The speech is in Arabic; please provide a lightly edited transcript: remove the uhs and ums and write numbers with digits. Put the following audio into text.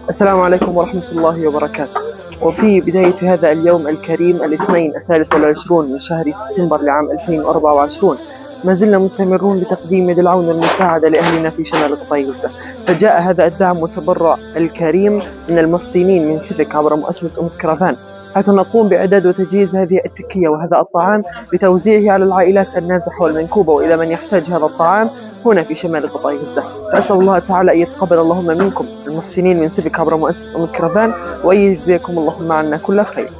السلام عليكم ورحمة الله وبركاته. وفي بداية هذا اليوم الكريم الاثنين 23 من شهر سبتمبر لعام 2024 ما زلنا مستمرون بتقديم يد العون والمساعدة لأهلنا في شمال قطاع غزة. فجاء هذا الدعم والتبرع الكريم من المحسنين من سيفك عبر مؤسسة أم كرفان، حيث نقوم بإعداد وتجهيز هذه التكية وهذا الطعام لتوزيعه على العائلات النازحة والمنكوبة وإلى من يحتاج هذا الطعام هنا في شمال قطاع غزة. فأسأل الله تعالى أن يتقبل اللهم منكم المحسنين من سيفك عبر مؤسسة أم كرفان، وأن يجزيكم اللهم عنا كل خير.